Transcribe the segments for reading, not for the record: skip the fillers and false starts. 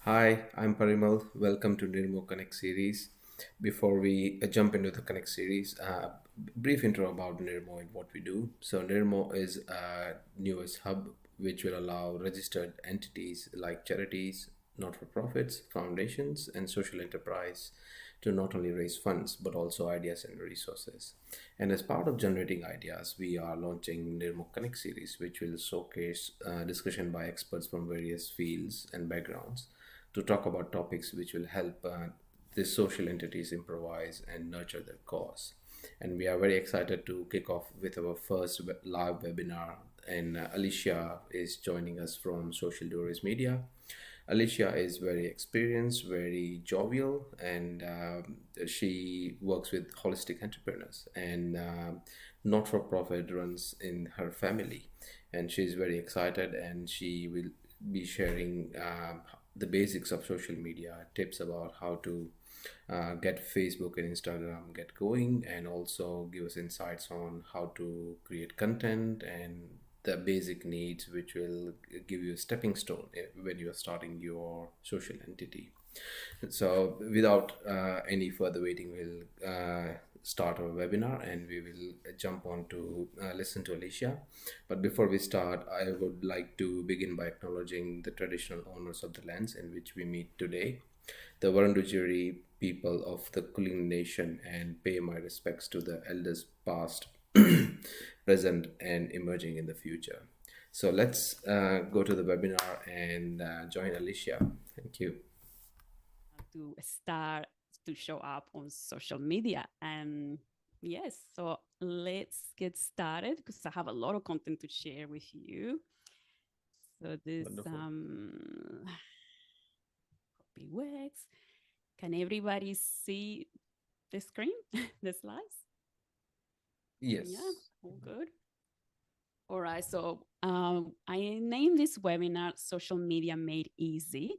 Hi, I'm Parimal. Welcome to Nirmoh Connect series. Before we jump into the Connect series, brief intro about Nirmoh and what we do. So Nirmoh is a newest hub which will allow registered entities like charities, not-for-profits, foundations, and social enterprise to not only raise funds but also ideas and resources. And as part of generating ideas, we are launching Nirmoh Connect series, which will showcase discussion by experts from various fields and backgrounds to talk about topics which will help these social entities improvise and nurture their cause. And we are very excited to kick off with our first live webinar. And Alicia is joining us from Social Doers Media. Alicia is very experienced, very jovial, and she works with holistic entrepreneurs and not for profit runs in her family. And she's very excited, and she will be sharing the basics of social media, tips about how to get Facebook and Instagram get going, and also give us insights on how to create content and the basic needs which will give you a stepping stone when you are starting your social entity. So without any further waiting, we'll start our webinar and we will jump on to listen to Alicia. But before we start, I would like to begin by acknowledging the traditional owners of the lands in which we meet today, the Wurundjeri people of the Kulin Nation, and pay my respects to the elders past, present, and emerging in the future. So let's go to the webinar and join Alicia. Thank you. To start to show up on social media. And yes, so let's get started because I have a lot of content to share with you. So this Wonderful. copy works. Can everybody see the screen, the slides? Yeah, Yes. all good. All right, so I named this webinar Social Media Made Easy,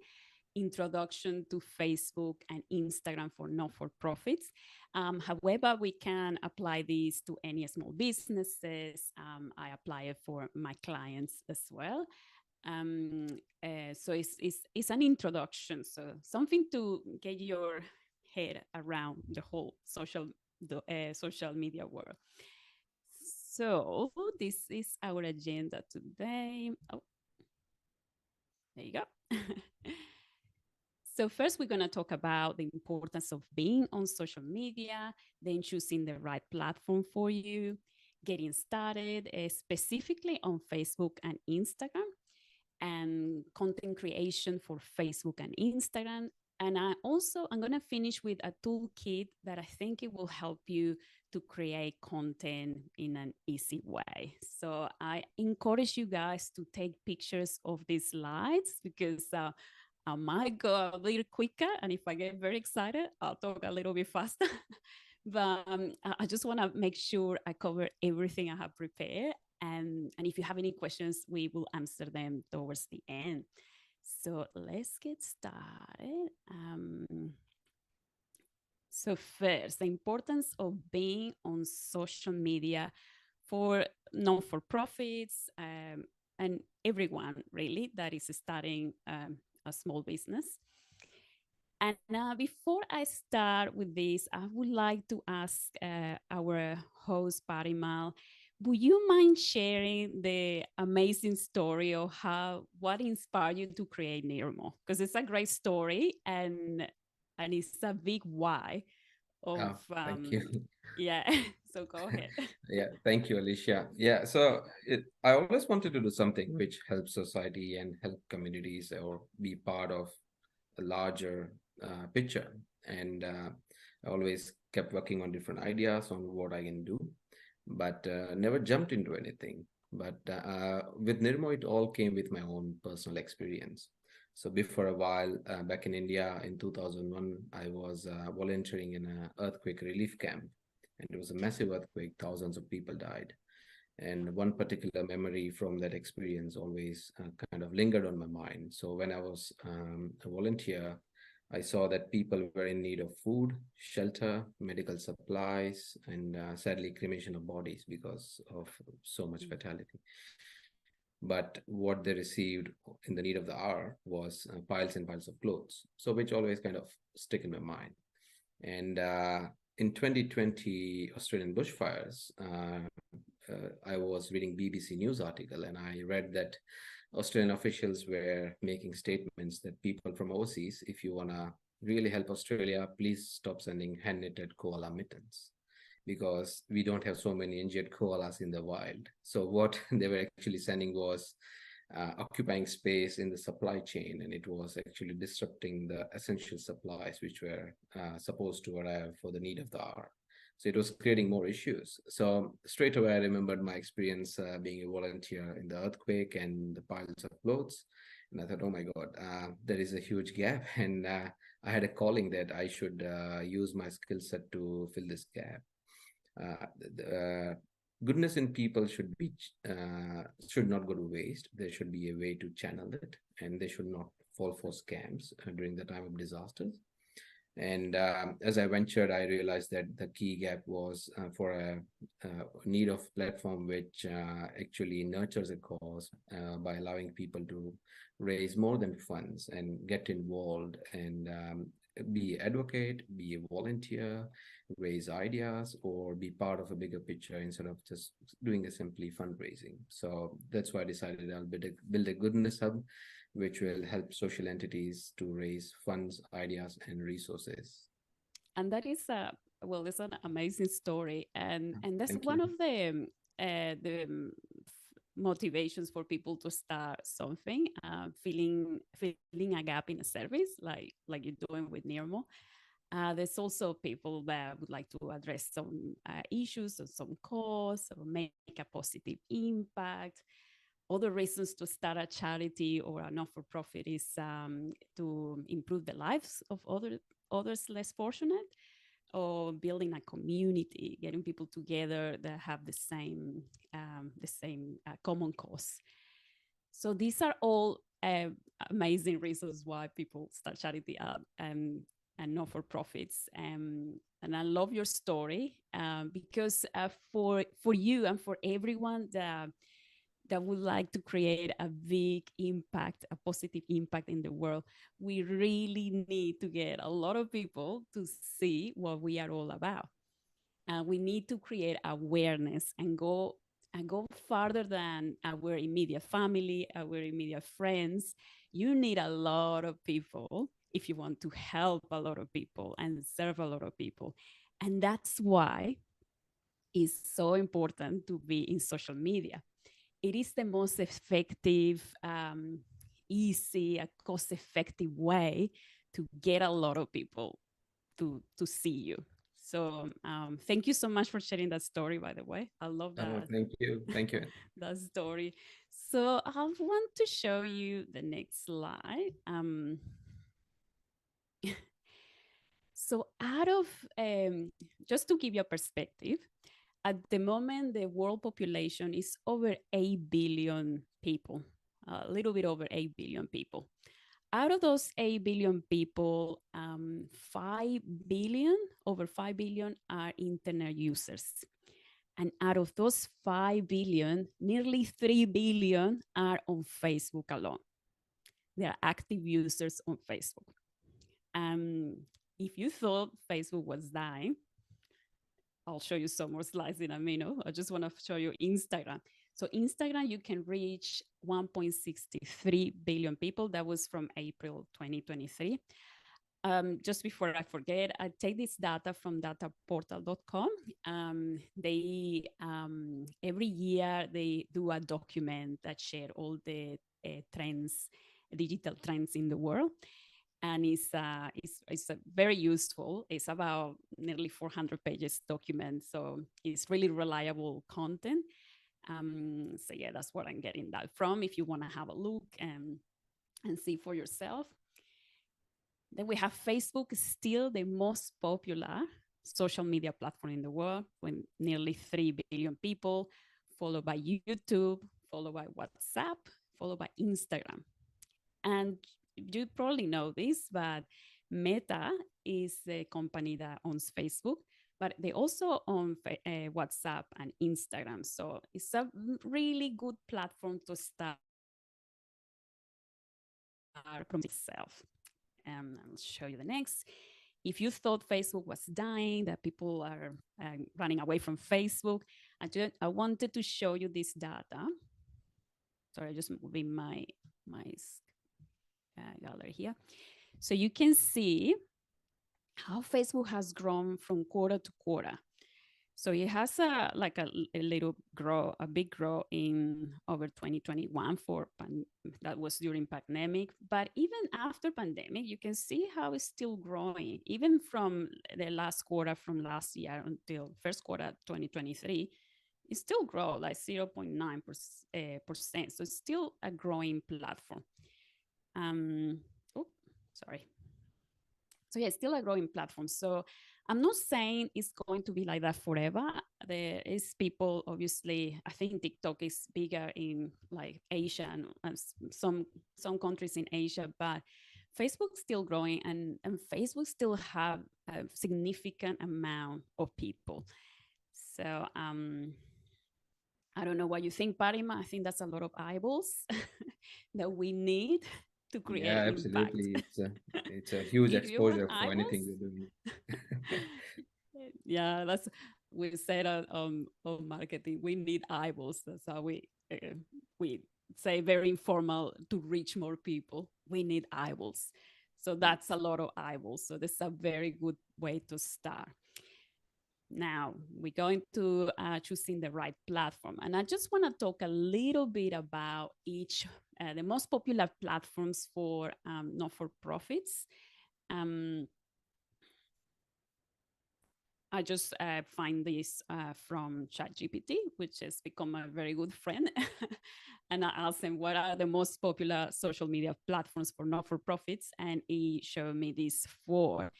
Introduction to Facebook and Instagram for Not-for-Profits. However, we can apply these to any small businesses. I apply it for my clients as well. Um, so it's an introduction, so something to get your head around the whole social media world. So this is our agenda today. Oh, there you go. So first, we're going to talk about the importance of being on social media, then choosing the right platform for you, getting started specifically on Facebook and Instagram, and content creation for Facebook and Instagram. And I'm going to finish with a toolkit that I think it will help you to create content in an easy way. So I encourage you guys to take pictures of these slides because I might go a little quicker. And if I get very excited, I'll talk a little bit faster. But I just want to make sure I cover everything I have prepared. And if you have any questions, we will answer them towards the end. So let's get started. So first, the importance of being on social media for non-for-profits and everyone really that is starting a small business. And before I start with this, I would like to ask our host, Parimal, would you mind sharing the amazing story of what inspired you to create Nirmoh? Because it's a great story and it's a big why of Oh, thank you. yeah. So go ahead. Yeah, thank you, Alicia. Yeah, so I always wanted to do something which helps society and help communities or be part of a larger picture. And I always kept working on different ideas on what I can do, but never jumped into anything. But with Nirmo, it all came with my own personal experience. So before a while, back in India in 2001, I was volunteering in an earthquake relief camp, and it was a massive earthquake. Thousands of people died. And one particular memory from that experience always kind of lingered on my mind. So when I was a volunteer, I saw that people were in need of food, shelter, medical supplies, and sadly, cremation of bodies because of so much fatality. But what they received in the need of the hour was piles and piles of clothes. So which always kind of stick in my mind. And in 2020 Australian bushfires, I was reading BBC News article, and I read that Australian officials were making statements that people from overseas, if you wanna really help Australia, please stop sending hand knitted koala mittens, because we don't have so many injured koalas in the wild. So what they were actually sending was occupying space in the supply chain, and it was actually disrupting the essential supplies which were supposed to arrive for the need of the hour. So it was creating more issues. So straight away, I remembered my experience being a volunteer in the earthquake and the piles of clothes. And I thought, oh my God, there is a huge gap. And I had a calling that I should use my skill set to fill this gap. Goodness in people should not go to waste. There should be a way to channel it, and they should not fall for scams during the time of disasters. And as I ventured, I realized that the key gap was for a need of platform which actually nurtures a cause by allowing people to raise more than funds and get involved and be advocate, be a volunteer, raise ideas, or be part of a bigger picture instead of just doing a simply fundraising. So that's why I decided I'll build a goodness hub which will help social entities to raise funds, ideas, and resources. And that is well, it's an amazing story, and that's Thank one you. of the motivations for people to start something, filling a gap in a service, like you're doing with Nirmo. There's also people that would like to address some issues or some cause or make a positive impact. Other reasons to start a charity or a not-for-profit is to improve the lives of others less fortunate, or building a community, getting people together that have the same common cause. So these are all amazing reasons why people start charity and not for profits. And I love your story because for you and for everyone that would like to create a big impact, a positive impact in the world, we really need to get a lot of people to see what we are all about. And we need to create awareness and go farther than our immediate family, our immediate friends. You need a lot of people if you want to help a lot of people and serve a lot of people. And that's why it's so important to be in social media. It is the most effective, easy, cost-effective way to get a lot of people to see you. So thank you so much for sharing that story, by the way. I love Oh, that thank you. Thank you. that story. So I want to show you the next slide. So out of just to give you a perspective, at the moment the world population is over 8 billion people, a little bit over 8 billion people. Out of those 8 billion people, 5 billion, over 5 billion are internet users. And out of those 5 billion, nearly 3 billion are on Facebook alone. They are active users on Facebook. If you thought Facebook was dying, I'll show you some more slides in a minute. I just want to show you Instagram. So Instagram, you can reach 1.63 billion people. That was from April 2023. Just before I forget, I take this data from dataportal.com. They every year they do a document that share all the trends, digital trends in the world, and it's very useful. It's about nearly 400 pages document, so it's really reliable content. So yeah, that's what I'm getting that from. If you want to have a look and see for yourself. Then we have Facebook, still the most popular social media platform in the world, with nearly 3 billion people, followed by YouTube, followed by WhatsApp, followed by Instagram. And you probably know this, but Meta is the company that owns Facebook, but they also own WhatsApp and Instagram. So it's a really good platform to start itself. I'll show you the next. If you thought Facebook was dying, that people are running away from Facebook, I wanted to show you this data. Sorry, I just moving my gallery here. So you can see how Facebook has grown from quarter to quarter. So it has a little grow, a big growth in over 2021 that was during pandemic. But even after pandemic, you can see how it's still growing. Even from the last quarter from last year until first quarter 2023, it still grow like 0.9%. So it's still a growing platform. Oh, sorry. So yeah, it's still a growing platform. So I'm not saying it's going to be like that forever. There is people, obviously, I think TikTok is bigger in like Asia and some countries in Asia, but Facebook's still growing, and Facebook still have a significant amount of people. So I don't know what you think, Parima. I think that's a lot of eyeballs that we need to Yeah, create impact. absolutely. It's a huge If you want exposure for eyeballs, anything we're doing. yeah, that's we said on marketing. We need eyeballs. That's how we say very informal to reach more people. We need eyeballs. So that's a lot of eyeballs. So this is a very good way to start. Now we're going to choosing the right platform, and I just want to talk a little bit about each the most popular platforms for not for profits. Um, I just find this from ChatGPT, which has become a very good friend. And I asked him what are the most popular social media platforms for not for profits, and he showed me these four.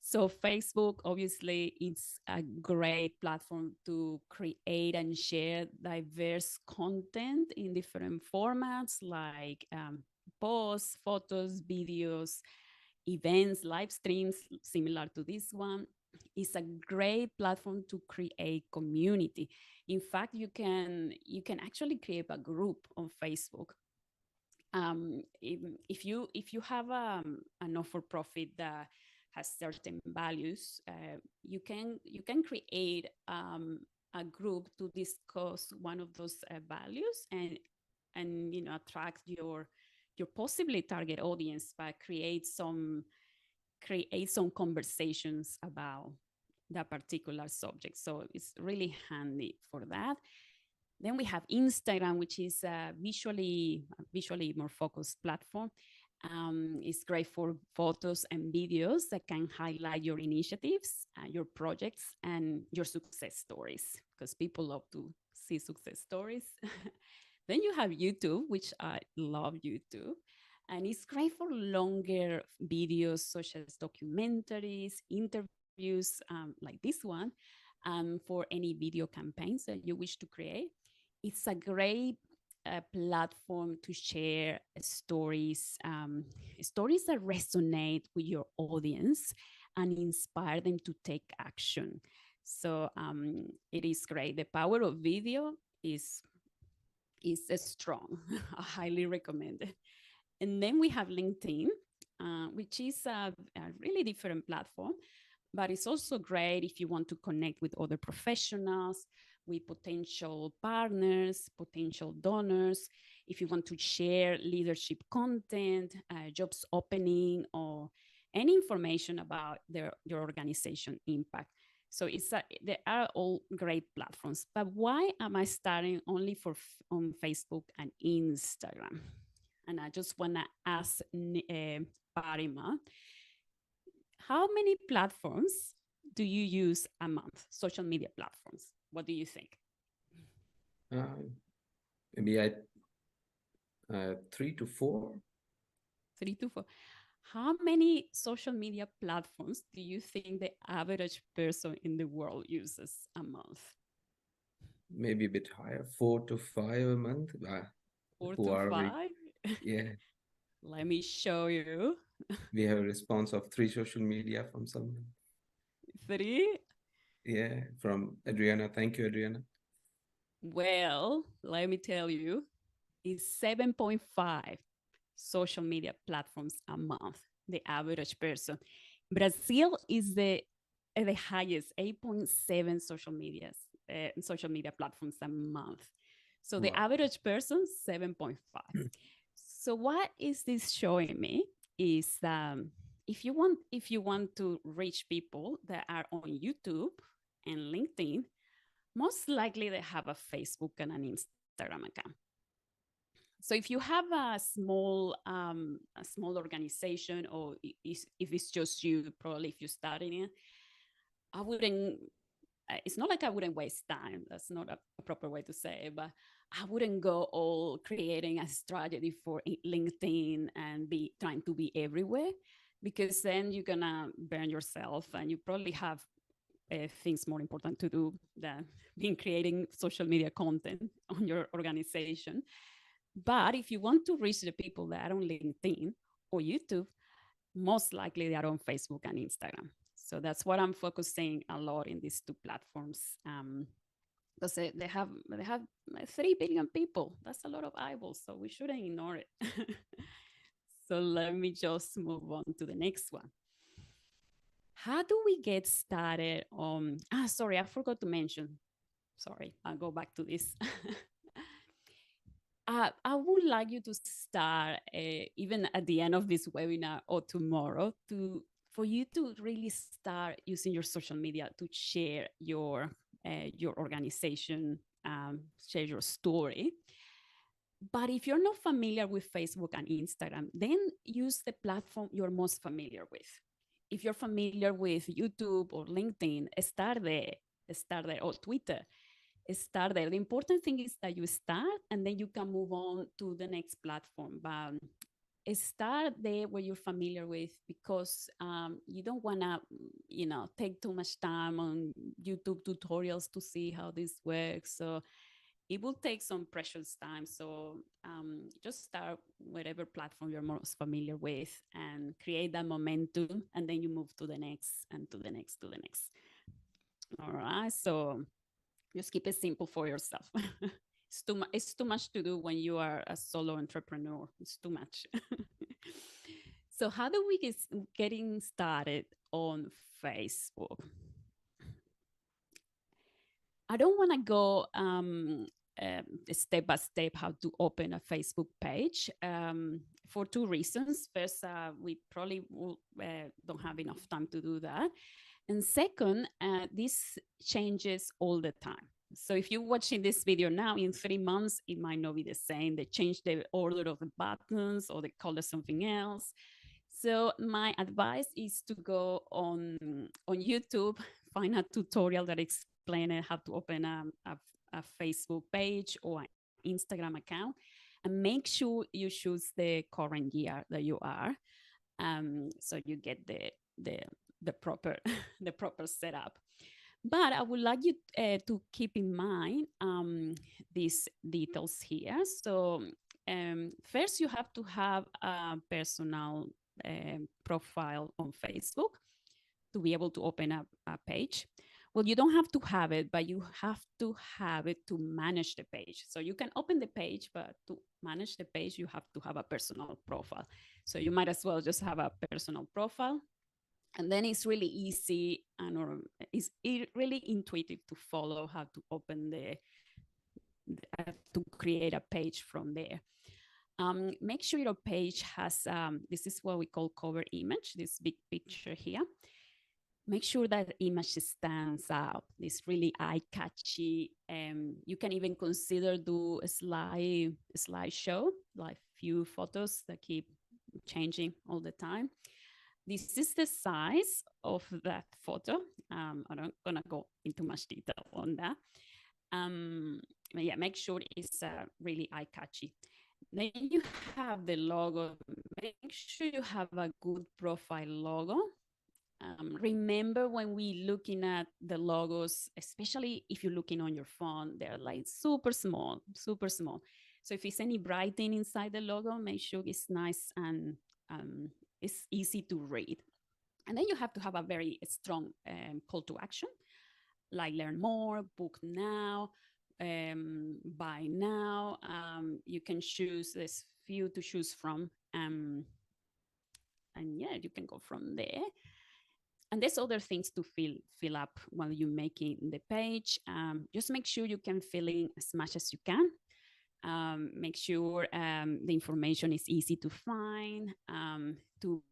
So Facebook, obviously, it's a great platform to create and share diverse content in different formats like posts, photos, videos, events, live streams, similar to this one. It's a great platform to create community. In fact, you can actually create a group on Facebook. If you have a not for profit that has certain values, you can create a group to discuss one of those values, and attract your possibly target audience by create some conversations about that particular subject. So it's really handy for that. Then we have Instagram, which is a visually more focused platform. It's great for photos and videos that can highlight your initiatives, your projects, and your success stories, because people love to see success stories. Then you have YouTube, which I love YouTube. And it's great for longer videos, such as documentaries, interviews, like this one, for any video campaigns that you wish to create. It's a great platform to share stories that resonate with your audience and inspire them to take action. So it is great. The power of video is strong. I highly recommend it. And then we have LinkedIn, which is a really different platform, but it's also great if you want to connect with other professionals, with potential partners, potential donors, if you want to share leadership content, jobs opening, or any information about your organization impact. So they are all great platforms. But why am I starting only on Facebook and Instagram? And I just want to ask Parima, how many platforms do you use a month? Social media platforms. What do you think? Uh, Maybe 3 to 4. 3 to 4. How many social media platforms do you think the average person in the world uses a month? Maybe a bit higher, 4 to 5 a month. Four Who to are we? five? Yeah, Let me show you. we have a response of 3 social media from someone. Three? Yeah, from Adriana. Thank you, Adriana. Well, let me tell you, it's 7.5. social media platforms a month, the average person. Brazil is the highest, 8.7 social media platforms a month. So the Wow. average person, 7.5. So what is this showing me is if you want to reach people that are on YouTube and LinkedIn, most likely they have a Facebook and an Instagram account. So if you have a small organization, or if it's just you, probably if you're starting it, I wouldn't. It's not like I wouldn't waste time. That's not a proper way to say it, but I wouldn't go all creating a strategy for LinkedIn and be trying to be everywhere, because then you're gonna burn yourself, and you probably have things more important to do than being creating social media content on your organization. But if you want to reach the people that are on LinkedIn or YouTube, most likely they are on Facebook and Instagram. So that's what I'm focusing a lot in these two platforms. Because they have 3 billion people. That's a lot of eyeballs, so we shouldn't ignore it. So let me just move on to the next one. How do we get started on? Sorry, I forgot to mention. Sorry, I'll go back to this. I would like you to start even at the end of this webinar or tomorrow for you to really start using your social media to share your organization, share your story. But if you're not familiar with Facebook and Instagram, then use the platform you're most familiar with. If you're familiar with YouTube or LinkedIn, start there, or Twitter, start there. The important thing is that you start and then you can move on to the next platform. But start there where you're familiar with, because you don't want to, take too much time on YouTube tutorials to see how this works. So it will take some precious time. So just start whatever platform you're most familiar with and create that momentum, and then you move to the next and to the next to the next. All right. So just keep it simple for yourself. It's too much to do when you are a solo entrepreneur. It's too much. So how do we getting started on Facebook? I don't want to go step by step how to open a Facebook page, for two reasons. First, we probably don't have enough time to do that. And second, this changes all the time. So if you're watching this video now, in 3 months, it might not be the same. They change the order of the buttons, or they call it something else. So my advice is to go on YouTube, find a tutorial that explains how to open a Facebook page or an Instagram account, and make sure you choose the current year that you are, so you get the proper the proper setup. But I would like you to keep in mind these details here. So first, you have to have a personal profile on Facebook to be able to open up a page. Well, you don't have to have it, but you have to have it to manage the page. So you can open the page, but to manage the page, you have to have a personal profile. So you might as well just have a personal profile. And then it's really easy and it's really intuitive to follow how to open to create a page from there. Make sure your page has, this is what we call cover image, this big picture here. Make sure that image stands out. It's really eye-catchy. You can even consider do a slideshow, like few photos that keep changing all the time. This is the size of that photo. I'm not gonna go into much detail on that. But yeah, make sure it's really eye-catchy. Then you have the logo. Make sure you have a good profile logo. Remember when we looking at the logos, especially if you're looking on your phone, they're like super small, super small. So if it's any writing inside the logo, make sure it's nice and it's easy to read. And then you have to have a very strong call to action, like learn more, book now, buy now. You can choose this few to choose from. Um, and yeah, you can go from there. And there's other things to fill up while you're making the page. Just make sure you can fill in as much as you can. Make sure the information is easy to find, to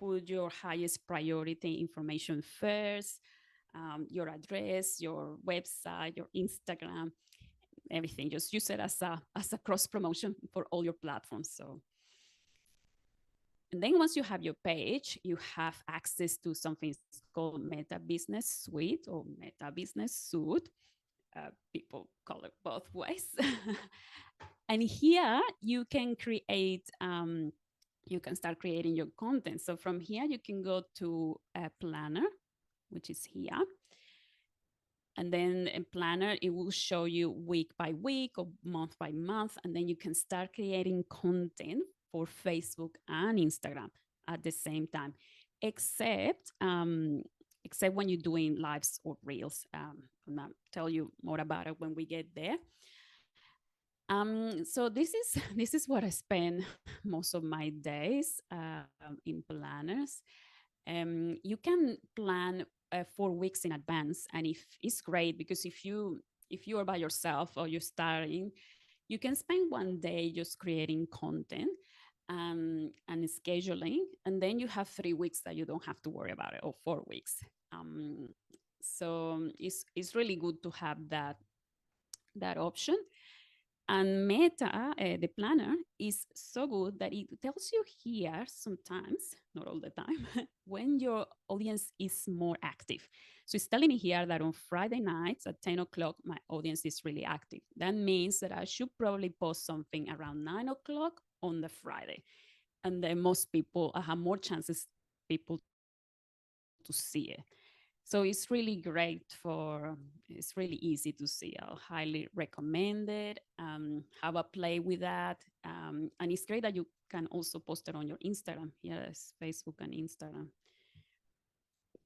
put your highest priority information first, your address, your website, your Instagram, everything. Just use it as a cross promotion for all your platforms. So, and then once you have your page, you have access to something called Meta Business Suite or Meta Business Suite. People call it both ways. And here you can create, you can start creating your content. So from here, you can go to a planner, which is here. And then in planner, it will show you week by week or month by month. And then you can start creating content for Facebook and Instagram at the same time, except except when you're doing lives or reels. I'll tell you more about it when we get there. So this is this is what I spend most of my days in planners. You can plan 4 weeks in advance, and if it's great because if you are by yourself or you're starting, you can spend one day just creating content and scheduling, and then you have 3 weeks that you don't have to worry about it, or 4 weeks. Um, so it's really good to have that option. And Meta, the planner, is so good that it tells you here sometimes, not all the time, when your audience is more active. So it's telling me here that on Friday nights at 10 o'clock, my audience is really active. That means that I should probably post something around 9 o'clock on the Friday. And then most people, I have more chances people to see it. So it's really great it's really easy to see. I'll highly recommend it. Have a play with that. And it's great that you can also post it on your Instagram. Yes, Facebook and Instagram.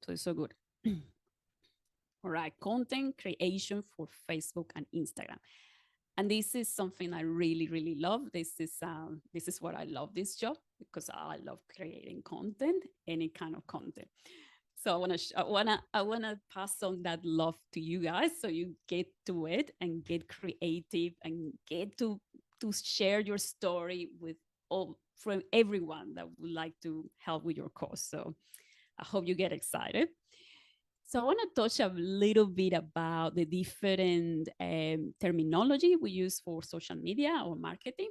So it's so good. All right, content creation for Facebook and Instagram. And this is something I really, really love. This is what I love this job, because I love creating content, any kind of content. So I wanna pass on that love to you guys, so you get to it and get creative and get to share your story with all from everyone that would like to help with your cause. So I hope you get excited. So I want to touch a little bit about the different terminology we use for social media or marketing.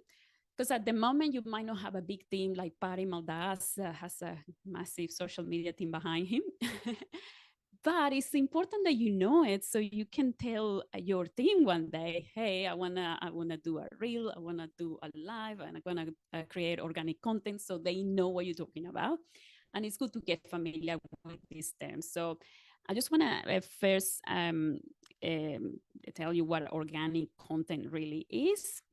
Because at the moment, you might not have a big team like Patty Maldas has a massive social media team behind him. But it's important that you know it, so you can tell your team one day, hey, I wanna do a reel, I wanna do a live, and I'm gonna create organic content, so they know what you're talking about. And it's good to get familiar with these terms. So I just wanna first tell you what organic content really is,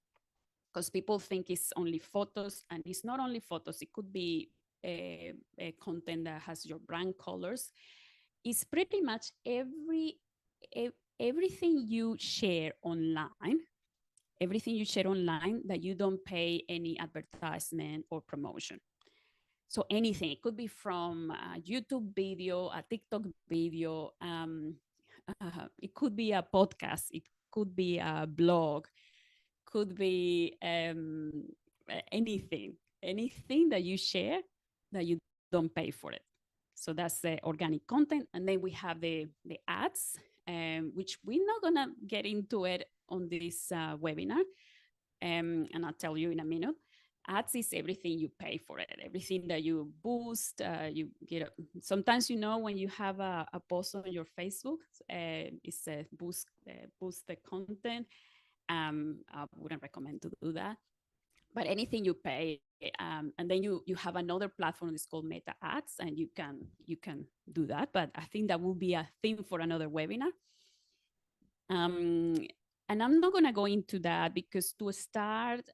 because people think it's only photos, and it's not only photos. It could be a content that has your brand colors. It's pretty much everything you share online, everything you share online that you don't pay any advertisement or promotion. So anything, it could be from a YouTube video, a TikTok video, it could be a podcast, it could be a blog, could be anything that you share that you don't pay for it. So that's the organic content. And then we have the ads, which we're not gonna get into it on this webinar. And I'll tell you in a minute. Ads is everything you pay for it, everything that you boost, you get. Sometimes, when you have a post on your Facebook, it's a boost the content. I wouldn't recommend to do that. But anything you pay, and then you have another platform that's called Meta Ads, and you can do that. But I think that will be a theme for another webinar. And I'm not going to go into that, because to start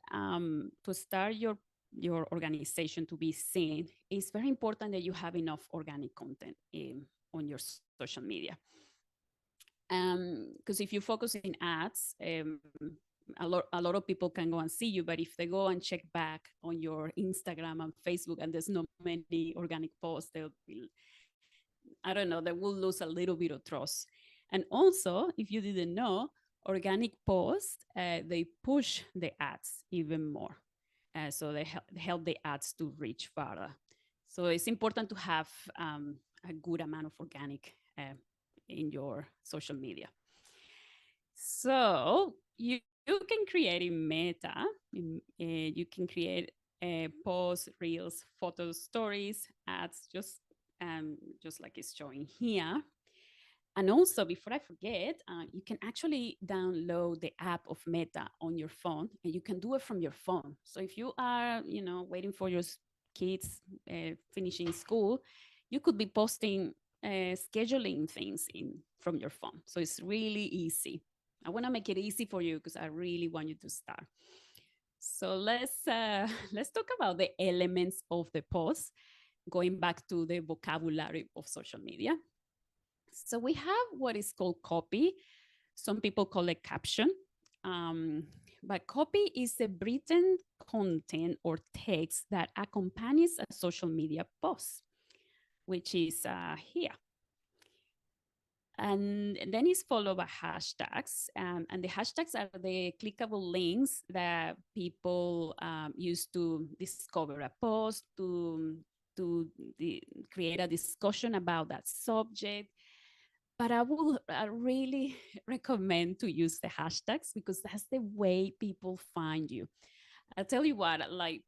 your organization to be seen, it's very important that you have enough organic content on your social media. Because if you focus in ads, a lot of people can go and see you, but if they go and check back on your Instagram and Facebook and there's not many organic posts, they'll be, I don't know, they will lose a little bit of trust. And also, if you didn't know, organic posts, they push the ads even more. So they help the ads to reach further. So it's important to have a good amount of organic in your social media. So you can create in Meta, you can create posts, reels, photos, stories, ads, just like it's showing here. And also, before I forget, you can actually download the app of Meta on your phone, and you can do it from your phone. So if you are, waiting for your kids finishing school, you could be posting, scheduling things in from your phone. So it's really easy. I want to make it easy for you because I really want you to start. So let's talk about the elements of the post, going back to the vocabulary of social media. So we have what is called copy. Some people call it caption. But copy is the written content or text that accompanies a social media post, which is here. And then it's followed by hashtags. And the hashtags are the clickable links that people use to discover a post, to create a discussion about that subject. But I really recommend to use the hashtags because that's the way people find you. I'll tell you what, like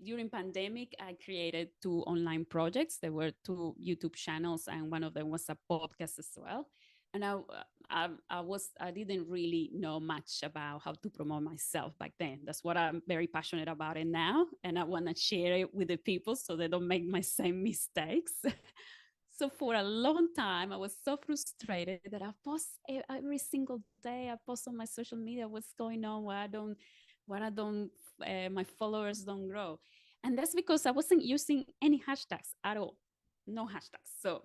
during pandemic, I created 2 online projects. There were 2 YouTube channels, and one of them was a podcast as well. And I didn't really know much about how to promote myself back then. That's what I'm very passionate about it now, and I want to share it with the people so they don't make my same mistakes. So for a long time, I was so frustrated that I post every single day. I post on my social media what's going on, my followers don't grow, and that's because I wasn't using any hashtags at all, no hashtags. So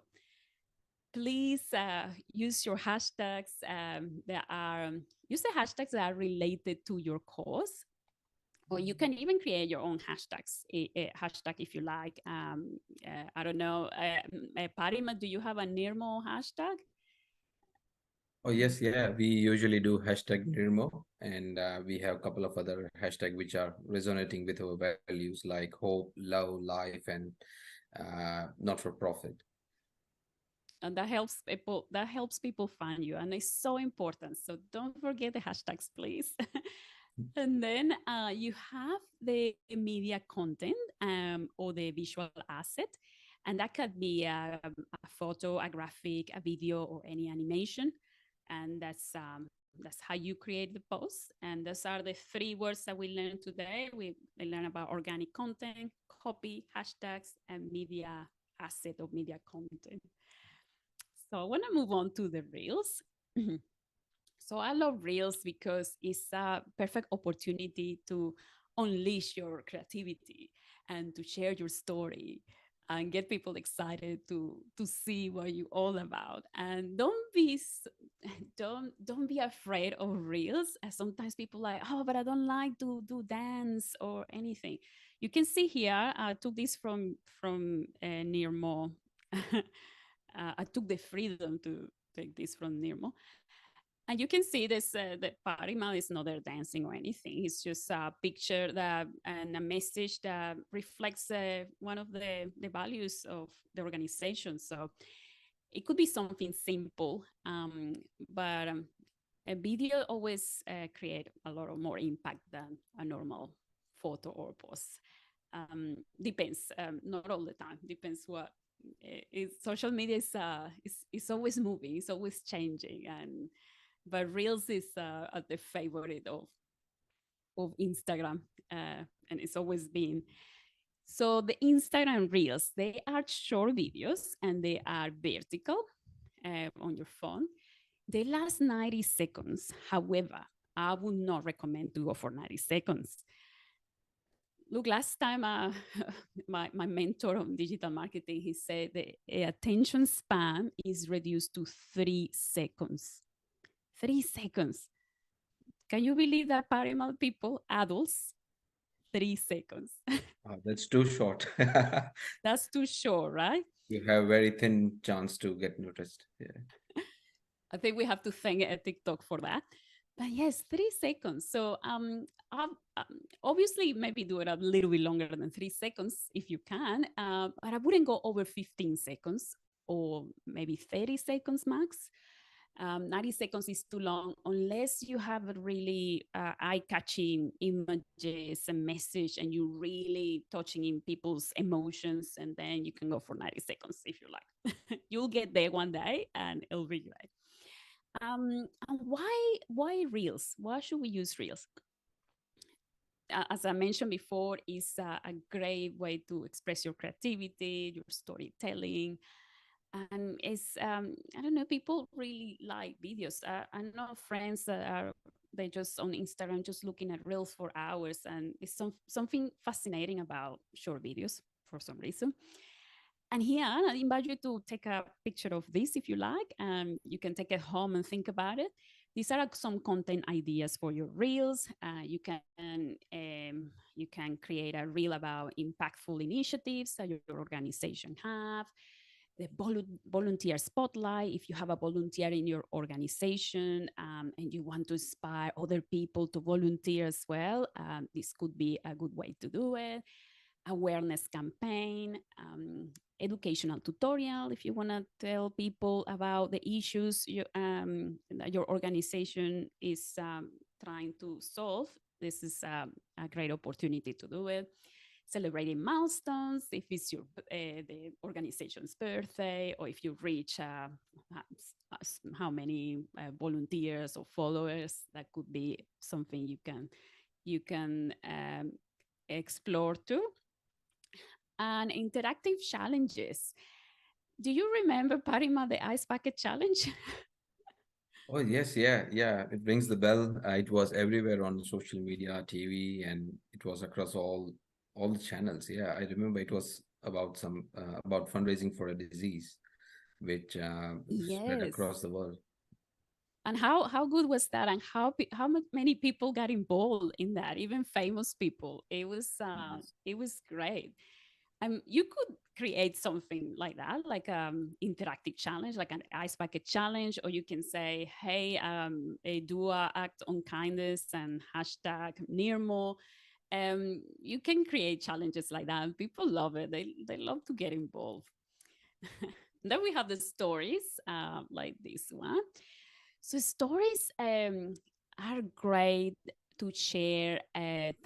please use your hashtags. Use the hashtags that are related to your cause, or you can even create your own hashtags, a hashtag if you like. I don't know, Parima, do you have a Nirmoh hashtag? Oh, yes, yeah. We usually do hashtag Nirmoh, and we have a couple of other hashtag which are resonating with our values like hope, love, life, and not for profit. And that helps people find you, and it's so important. So don't forget the hashtags, please. And then you have the media content, or the visual asset, and that could be a photo, a graphic, a video, or any animation. And that's how you create the post. And those are the 3 words that we learned today. We learned about organic content, copy, hashtags, and media asset or media content. So I want to move on to the reels. So I love reels because it's a perfect opportunity to unleash your creativity and to share your story and get people excited to see what you're all about. And don't be afraid of reels. Sometimes people like, oh, but I don't like to do dance or anything. You can see here, I took this from Nirmoh. I took the freedom to take this from Nirmoh. And you can see this, the Parimal is not there dancing or anything. It's just a picture that and a message that reflects one of the values of the organization. So it could be something simple, but a video always create a lot of more impact than a normal photo or post. Depends, not all the time. Depends what. Social media is always moving. It's always changing, but Reels is the favorite of Instagram, and it's always been. So the Instagram Reels, they are short videos and they are vertical on your phone. They last 90 seconds. However, I would not recommend to go for 90 seconds. Look, last time my mentor on digital marketing, he said the attention span is reduced to 3 seconds. 3 seconds. Can you believe that Parimal people, adults, 3 seconds? That's too short. That's too short, right? You have very thin chance to get noticed. Yeah. I think we have to thank TikTok for that. But yes, 3 seconds. So obviously maybe do it a little bit longer than 3 seconds if you can, but I wouldn't go over 15 seconds or maybe 30 seconds max. 90 seconds is too long unless you have a really eye-catching images and message and you really touching in people's emotions, and then you can go for 90 seconds if you like. You'll get there one day and it'll be great. And why reels? Why should we use reels? As I mentioned before, is a great way to express your creativity, your storytelling, and it's I don't know, people really like videos. I know friends that are they just on Instagram just looking at reels for hours, and it's something fascinating about short videos for some reason. And here, I invite you to take a picture of this if you like, and you can take it home and think about it. These are some content ideas for your reels. You can create a reel about impactful initiatives that your organization have. The volunteer spotlight. If you have a volunteer in your organization and you want to inspire other people to volunteer as well, this could be a good way to do it. Awareness campaign, educational tutorial if you want to tell people about the issues that your organization is trying to solve. This is a great opportunity to do it. Celebrating milestones, if it's the organization's birthday, or if you reach how many volunteers or followers, that could be something you can explore too. And interactive challenges. Do you remember, Parima, the ice bucket challenge? Oh yes, yeah, yeah. It rings the bell. It was everywhere on social media, TV, and it was across all the channels. Yeah, I remember it was about some about fundraising for a disease which spread Yes. across the world. And how good was that? And many people got involved in that? Even famous people. Yes. It was great. You could create something like that, like interactive challenge, like an ice bucket challenge, or you can say, "Hey, do a act on kindness and hashtag Nirmoh." You can create challenges like that, and people love it. They love to get involved. Then we have the stories, like this one. So stories are great to share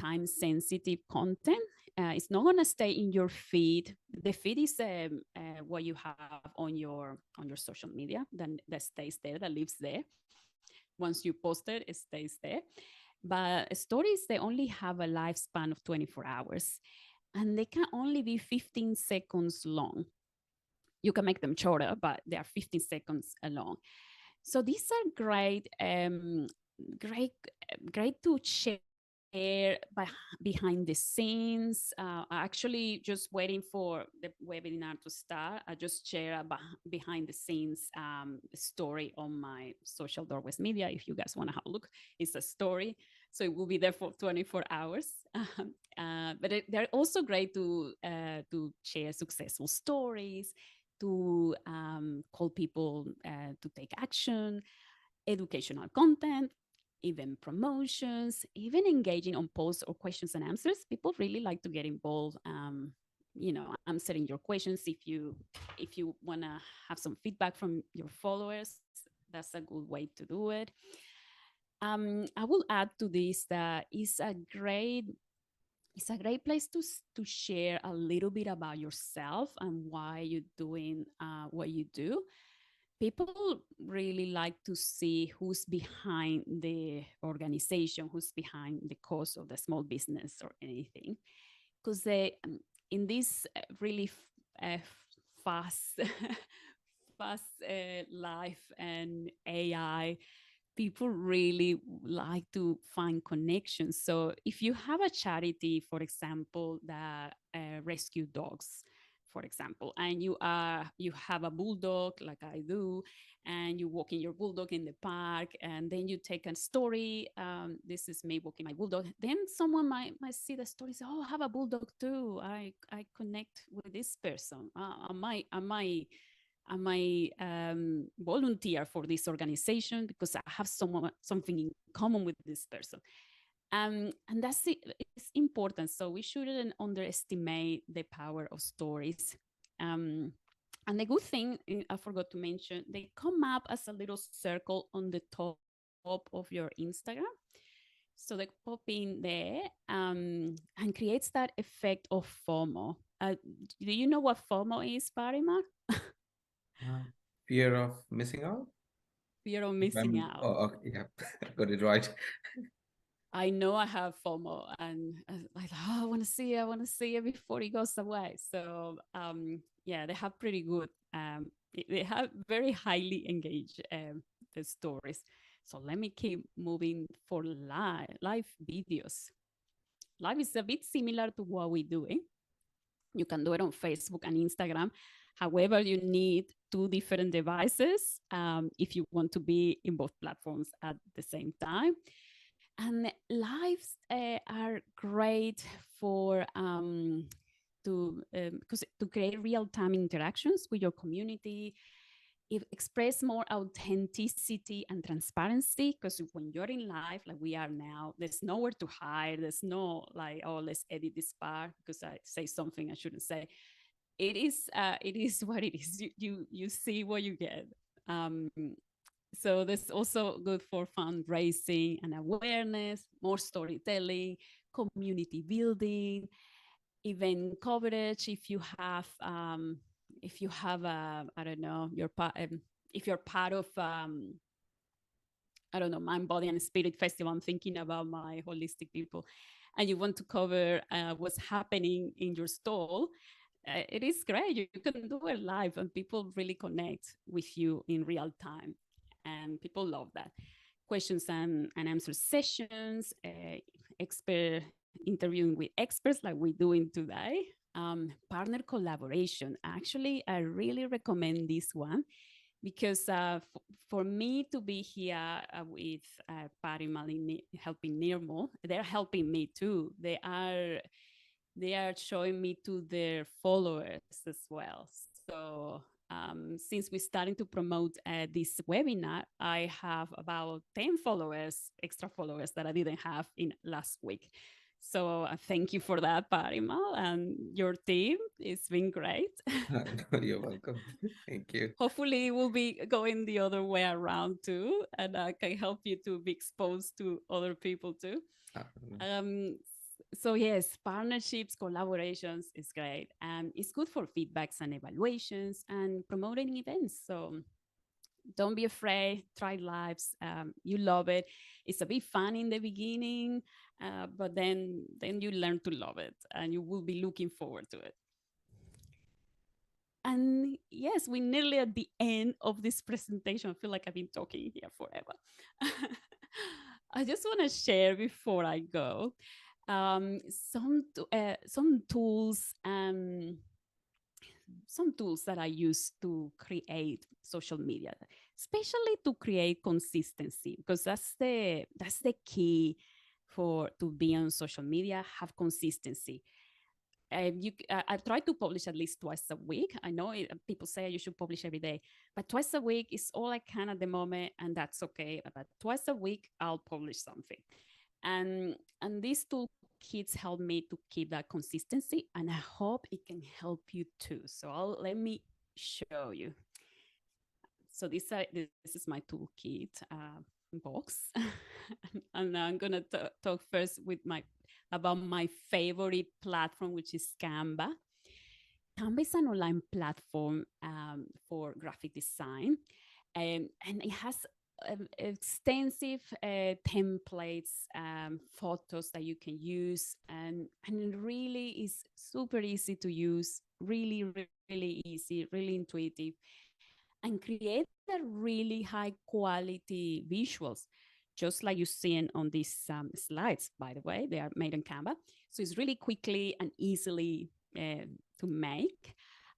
time sensitive content. It's not gonna stay in your feed. The feed is what you have on your social media. Then that stays there, that lives there. Once you post it, it stays there. But stories, they only have a lifespan of 24 hours, and they can only be 15 seconds long. You can make them shorter, but they are 15 seconds long. So these are great, great to share behind the scenes. Actually, just waiting for the webinar to start, I just share a behind the scenes story on my social doorways media. If you guys want to have a look, it's a story, so it will be there for 24 hours. But they're also great to share successful stories, to call people to take action, educational content, even promotions, even engaging on posts or questions and answers. People really like to get involved. Answering your questions. If you want to have some feedback from your followers, that's a good way to do it. I will add to this that it's a great place to share a little bit about yourself and why you're doing what you do. People really like to see who's behind the organization, who's behind the cause of the small business or anything, because they in this really fast fast life and AI, people really like to find connections. So if you have a charity, for example, that rescue dogs, for example, and you have a bulldog like I do, and you walking your bulldog in the park, and then you take a story. This is me walking my bulldog. Then someone might see the story, say, "Oh, I have a bulldog too. I connect with this person. I might volunteer for this organization because I have something in common with this person." And that's it. It's important. So we shouldn't underestimate the power of stories. Um, and the good thing, I forgot to mention, they come up as a little circle on the top of your Instagram. So they pop in there, and creates that effect of FOMO. Do you know what FOMO is, Parima? Uh, Fear of missing out? Fear of If missing I'm, out. oh, okay, yeah, got it right. I know I have FOMO, and I want to see it before it goes away. So yeah, they have pretty good. They have very highly engaged the stories. So let me keep moving for live videos. Live is a bit similar to what we're doing. You can do it on Facebook and Instagram. However, you need two different devices if you want to be in both platforms at the same time. And lives are great for to create real-time interactions with your community, express more authenticity and transparency, because when you're in live like we are now, there's nowhere to hide. There's no like, oh, let's edit this part because I say something I shouldn't say. It is what it is. You see what you get. um, so this also good for fundraising and awareness, more storytelling, community building, event coverage. If you have a, I don't know, if you're part of I don't know, Mind, Body, and Spirit Festival. I'm thinking about my holistic people, and you want to cover what's happening in your stall. It is great. You can do it live, and people really connect with you in real time, and people love that. Questions and answer sessions, expert interviewing with experts like we're doing today. Partner collaboration. Actually, I really recommend this one because for me to be here with Patty Malini helping Nirmoh, they're helping me too. They are showing me to their followers as well. So since we're starting to promote this webinar, I have about 10 followers, extra followers that I didn't have in last week. So thank you for that, Parimal, and your team. It's been great. You're welcome. Thank you. Hopefully, we'll be going the other way around too, and I can help you to be exposed to other people too. Uh, Um, so yes, partnerships, collaborations is great, and it's good for feedbacks and evaluations and promoting events. So don't be afraid. Try lives. You love it. It's a bit fun in the beginning, but then you learn to love it, and you will be looking forward to it. And yes, we're nearly at the end of this presentation. I feel like I've been talking here forever. I just want to share before I go some tools, some tools that I use to create social media, especially to create consistency, because that's the key for to be on social media. Have consistency. I try to publish at least twice a week. I know people say you should publish every day, but twice a week is all I can at the moment, and that's okay. But twice a week, I'll publish something, and these toolkits help me to keep that consistency, and I hope it can help you too. So let me show you. So this is my toolkit box, and I'm gonna talk first with my about my favorite platform, which is Canva. Canva is an online platform for graphic design, and it has extensive templates, photos that you can use, and it really is super easy to use, really, really easy, really intuitive, and create a really high quality visuals, just like you're seeing on these slides. By the way, they are made in Canva. So it's really quickly and easily to make.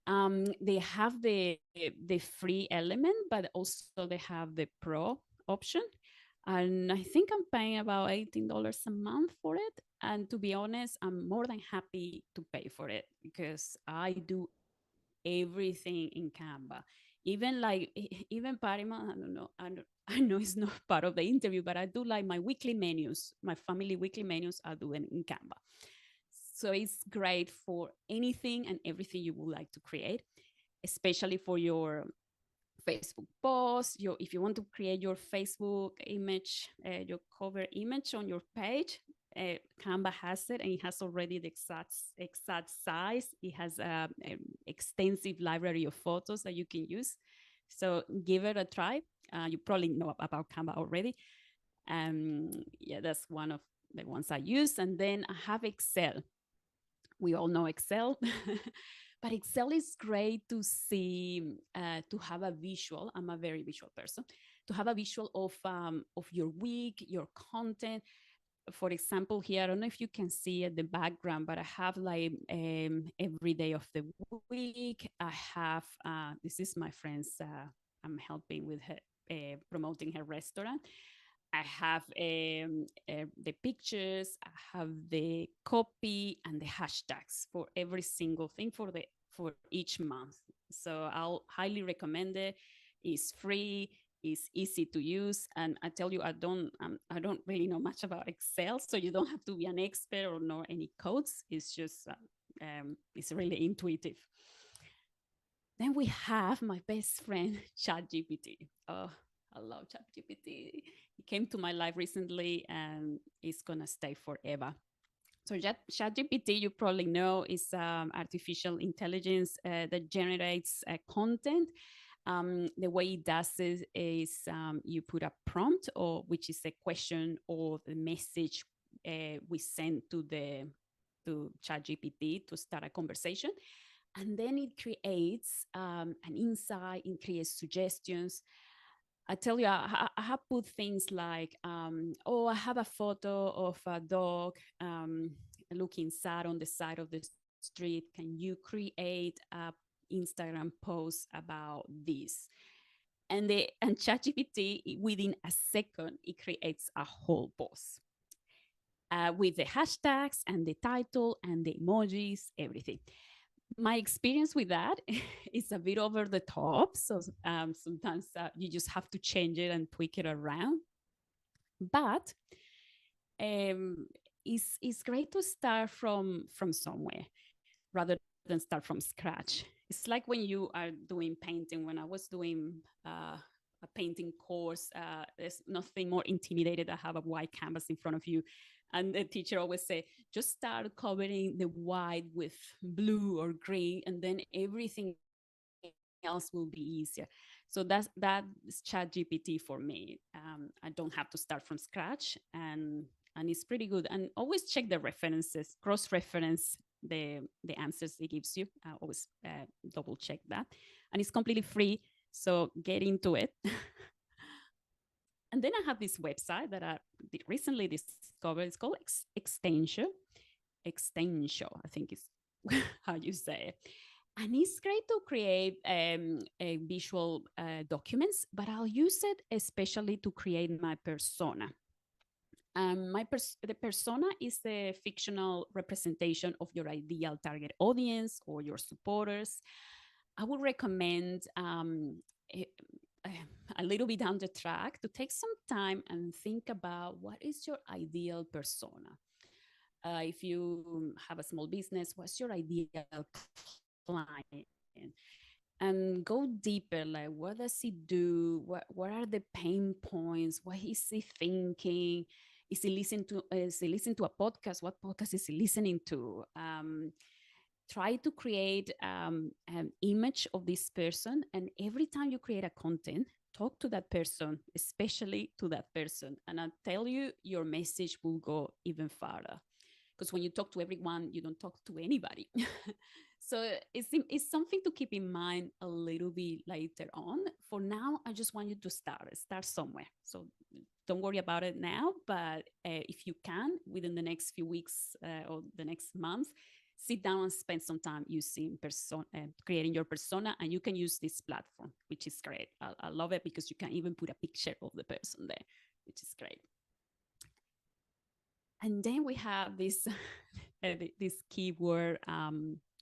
They have the free element, but also they have the pro option. And I think I'm paying about $18 a month for it. And to be honest, I'm more than happy to pay for it because I do everything in Canva. Even like even Parima, I don't know, I know it's not part of the interview, but I do like my weekly menus, my family weekly menus are doing in Canva. So it's great for anything and everything you would like to create, especially for your Facebook post. If you want to create your Facebook image, your cover image on your page, Canva has it, and it has already the exact size. It has an extensive library of photos that you can use. So give it a try. You probably know about Canva already. Yeah, that's one of the ones I use. And then I have Excel. We all know Excel, but Excel is great to see, to have a visual. I'm a very visual person. To have a visual of your week, your content. For example, here I don't know if you can see at the background, but I have like every day of the week. I have this is my friend's. I'm helping with her promoting her restaurant. I have the pictures, I have the copy and the hashtags for every single thing for each month. So I'll highly recommend it. It's free, it's easy to use, and I tell you, I don't really know much about Excel, so you don't have to be an expert or know any codes. It's just it's really intuitive. Then we have my best friend, ChatGPT. Oh, I love ChatGPT. It came to my life recently and it's going to stay forever. So ChatGPT, you probably know, is artificial intelligence that generates content. The way it does it is you put a prompt, or which is a question or the message we send to ChatGPT to start a conversation, and then it creates an insight, it creates suggestions. I tell you, I have put things like, oh, I have a photo of a dog looking sad on the side of the street. Can you create a Instagram post about this? And ChatGPT, within a second, it creates a whole post with the hashtags and the title and the emojis, everything. My experience with that is a bit over the top. So sometimes you just have to change it and tweak it around. But um, it's great to start from somewhere rather than start from scratch. It's like when you are doing painting. When I was doing a painting course, there's nothing more intimidated. I have a white canvas in front of you, and the teacher always say, just start covering the white with blue or green, and then everything else will be easier. So that's chat gpt for me. I don't have to start from scratch, and it's pretty good. And always check the references, cross reference the answers it gives you. Always double check that, and it's completely free, so get into it. And then I have this website that I recently discovered. It's called Extensio, I think is how you say it. And it's great to create visual documents, but I'll use it especially to create my persona. The persona is the fictional representation of your ideal target audience or your supporters. I would recommend a, a little bit down the track to take some time and think about what is your ideal persona. If you have a small business, what's your ideal client? And go deeper, like what does he do, what are the pain points, what is he thinking, is he listening to a podcast, what podcast is he listening to. Try to create an image of this person, and every time you create a content, talk to that person, especially to that person, and I'll tell you, your message will go even farther, because when you talk to everyone, you don't talk to anybody. So it's something to keep in mind a little bit later on. For now, I just want you to start somewhere. So don't worry about it now, but if you can, within the next few weeks or the next month, sit down and spend some time using creating your persona, and you can use this platform, which is great. I love it because you can even put a picture of the person there, which is great. And then we have this this keyword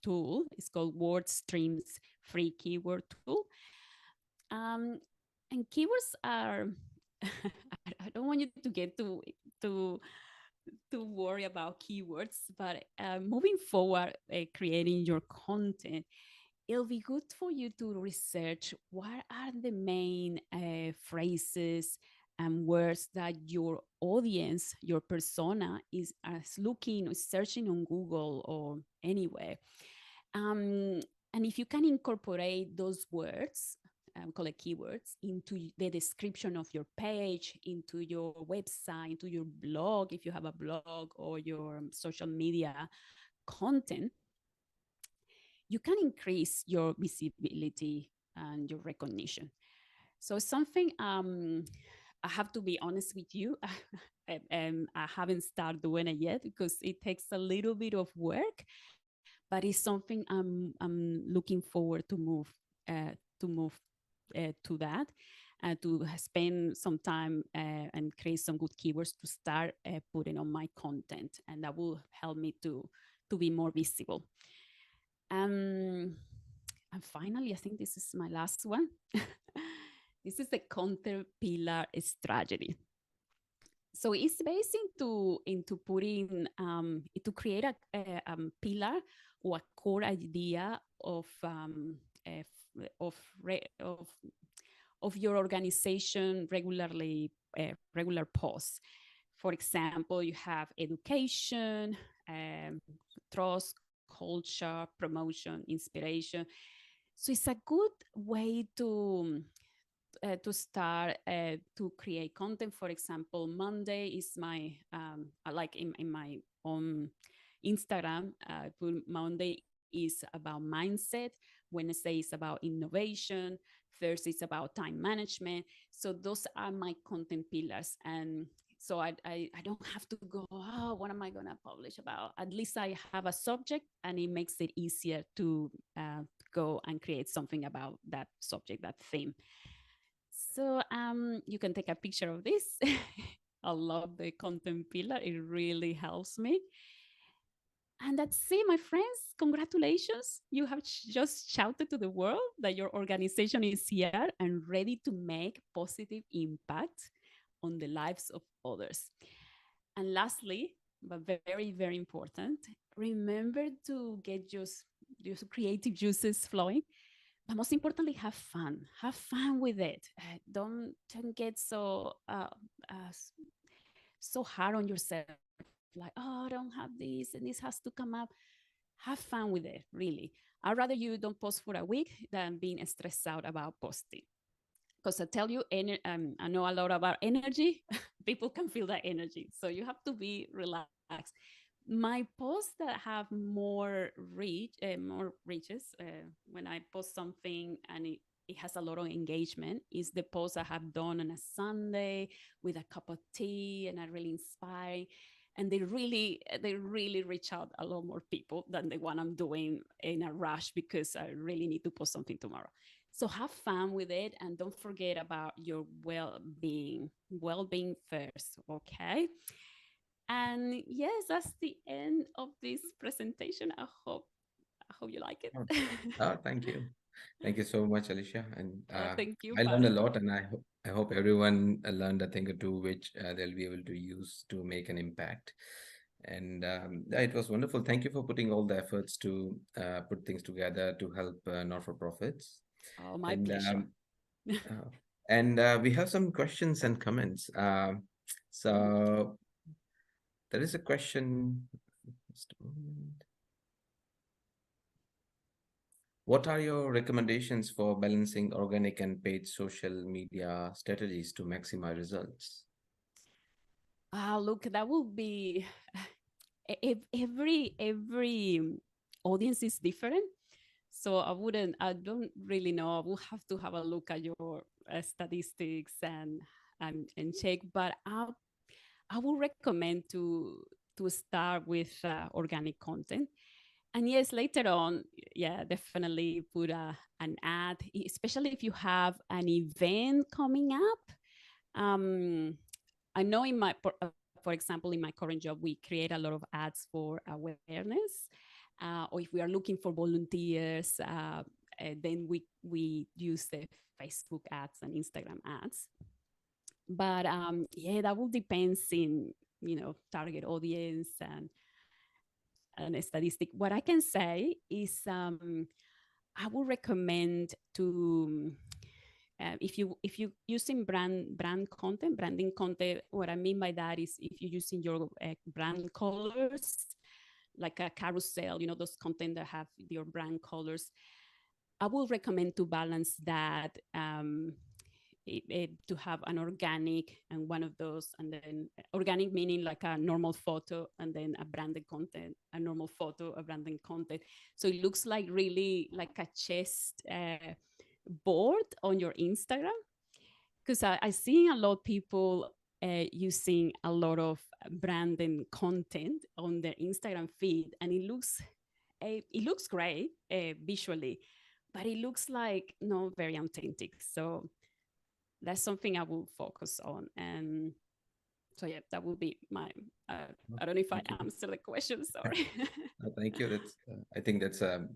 tool. It's called WordStream's free keyword tool. Um, and keywords are I don't want you to get to to worry about keywords, but moving forward, creating your content, it'll be good for you to research what are the main phrases and words that your audience, your persona is looking or searching on Google or anywhere. Um, and if you can incorporate those words, call it keywords, into the description of your page, into your website, into your blog, if you have a blog, or your social media content, you can increase your visibility and your recognition. So something I have to be honest with you, I haven't started doing it yet because it takes a little bit of work, but it's something I'm looking forward to move to that, to spend some time and create some good keywords to start putting on my content, and that will help me to be more visible. Um, and finally, I think this is my last one. This is the content pillar strategy. So it's based into putting to create a pillar or a core idea of of of your organization regular posts. For example, you have education, um, trust, culture, promotion, inspiration. So it's a good way to start to create content. For example, Monday is my like in my own Instagram, Monday is about mindset, Wednesday is about innovation, Thursday is about time management. So those are my content pillars. And so I don't have to go, oh, what am I going to publish about? At least I have a subject, and it makes it easier to go and create something about that subject, that theme. So you can take a picture of this. I love the content pillar. It really helps me. And that's it, my friends. Congratulations. You have just shouted to the world that your organization is here and ready to make positive impact on the lives of others. And lastly, but very, very important, remember to get your creative juices flowing. But most importantly, have fun. Have fun with it. Don't get uh, so hard on yourself. Like, oh, I don't have this, and this has to come up. Have fun with it, really. I'd rather you don't post for a week than being stressed out about posting. Because I tell you, I know a lot about energy. People can feel that energy, so you have to be relaxed. My posts that have more reaches when I post something and it has a lot of engagement is the post I have done on a Sunday with a cup of tea and I really inspire, and they really reach out a lot more people than the one I'm doing in a rush because I really need to post something tomorrow. So have fun with it and don't forget about your well-being first, okay? And yes, that's the end of this presentation. I hope you like it. Oh, oh, thank you. Thank you so much, Alicia. And Thank you, I learned a Pablo. lot, and I hope everyone learned a thing or two which they'll be able to use to make an impact. And yeah, it was wonderful. Thank you for putting all the efforts to put things together to help not-for-profits. Oh, my And pleasure. uh, we have some questions and comments. Okay. So there is a question. Just a moment. What are your recommendations for balancing organic and paid social media strategies to maximize results? Look, that will be every audience is different. So I don't really know. I will have to have a look at your statistics and check. But I would recommend to start with organic content. And yes, later on, yeah, definitely put an ad, especially if you have an event coming up. Um, I know for example, in my current job, we create a lot of ads for awareness, or if we are looking for volunteers, then we use the Facebook ads and Instagram ads. But yeah, that will depends in target audience and a statistic. What I can say is I would recommend to if you using branding content. What I mean by that is if you're using your brand colors, like a carousel, those content that have your brand colors. I would recommend to balance that. To have an organic and one of those, and then organic meaning like a normal photo and then a branded content, a normal photo, a branded content, so it looks like really like a chest board on your Instagram. Because I see a lot of people using a lot of branding content on their Instagram feed, and it looks great visually, but it looks like not very authentic. So that's something I will focus on. And so yeah, that will be my. I don't know if I Thank you. answered the question. Sorry. Thank you. I think that's a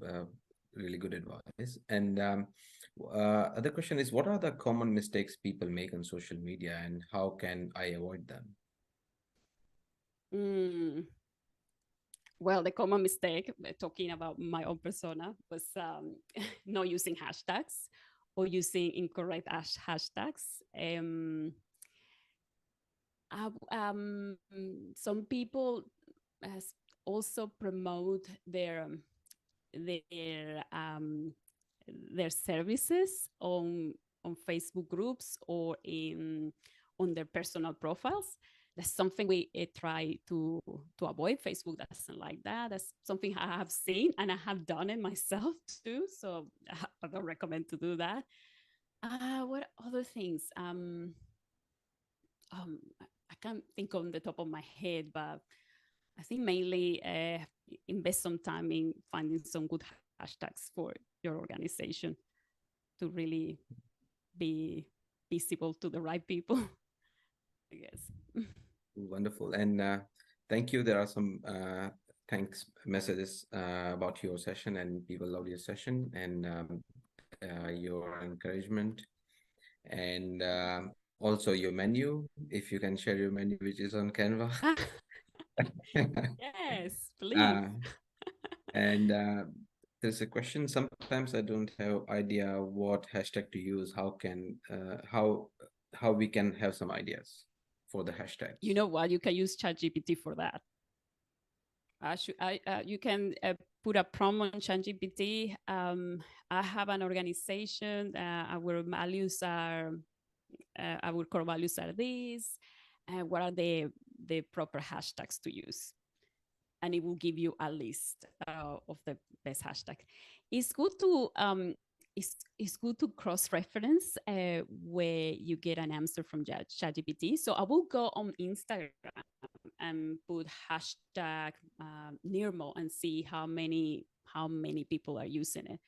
really good advice. And other question is, what are the common mistakes people make on social media, and how can I avoid them? Mm, well, the common mistake, talking about my own persona, was not using hashtags or using incorrect hashtags. Some people has also promote their their services on Facebook groups or in on their personal profiles. That's something we try to avoid. Facebook doesn't like that. That's something I have seen and I have done it myself too. So I don't recommend to do that. What other things? I can't think on the top of my head, but I think mainly invest some time in finding some good hashtags for your organization to really be visible to the right people, I guess. Wonderful. And thank you. There are some thanks messages about your session, and people love your session and your encouragement, and also your menu. If you can share your menu, which is on Canva. Yes, please. uh, and there's a question. Sometimes I don't have idea what hashtag to use. How we can have some ideas for the You hashtags. know what? You can use ChatGPT for that. You can put a prompt on ChatGPT. I have an organization. Our values are our core values are these. What are the proper hashtags to use? And it will give you a list of the best hashtag. It's good to it's good to cross reference where you get an answer from ChatGPT. So I will go on Instagram and put hashtag Nirmoh and see how many people are using it.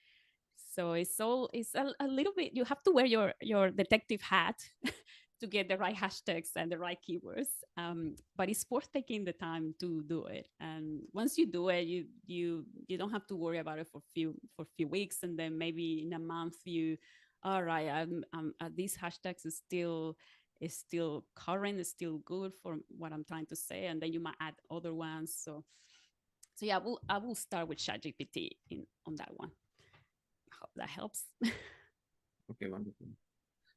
So it's a little bit, you have to wear your detective hat to get the right hashtags and the right keywords. But it's worth taking the time to do it. And once you do it, you don't have to worry about it for few weeks, and then maybe in a month you, all right, these hashtags is still current, is still good for what I'm trying to say, and then you might add other ones. So yeah, I will start with ChatGPT on that one. I hope that helps. Okay, wonderful.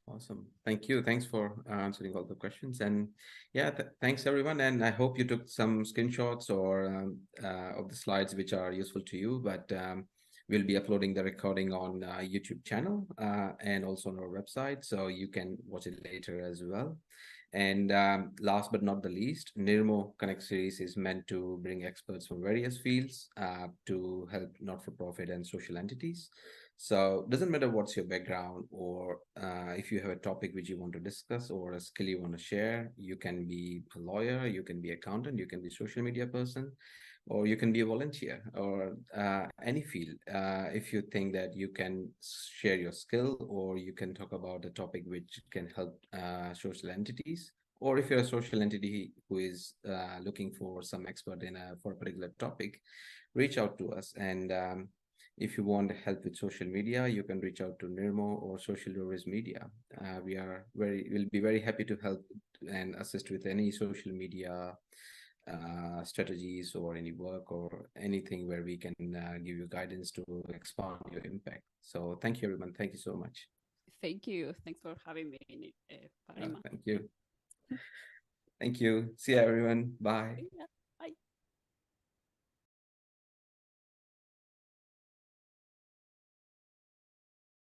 Awesome. Thank you. Thanks for answering all the questions. And yeah, thanks everyone. And I hope you took some screenshots or of the slides which are useful to you. But we'll be uploading the recording on YouTube channel and also on our website, so you can watch it later as well. And last but not the least, Nirmo Connect series is meant to bring experts from various fields to help not-for-profit and social entities. So doesn't matter what's your background, or if you have a topic which you want to discuss or a skill you want to share. You can be a lawyer, you can be accountant, you can be social media person. or you can be a volunteer, or any field. If you think that you can share your skill, or you can talk about a topic which can help social entities, or if you're a social entity who is looking for some expert for a particular topic, reach out to us. And if you want help with social media, you can reach out to Nirmo or Social Doris Media. We'll be very happy to help and assist with any social media strategies or any work or anything where we can give you guidance to expand your impact. So thank you, everyone. Thank you so much. Thank you. Thanks for having me, Parima. Thank you. Thank you. See you, everyone. Bye. Yeah.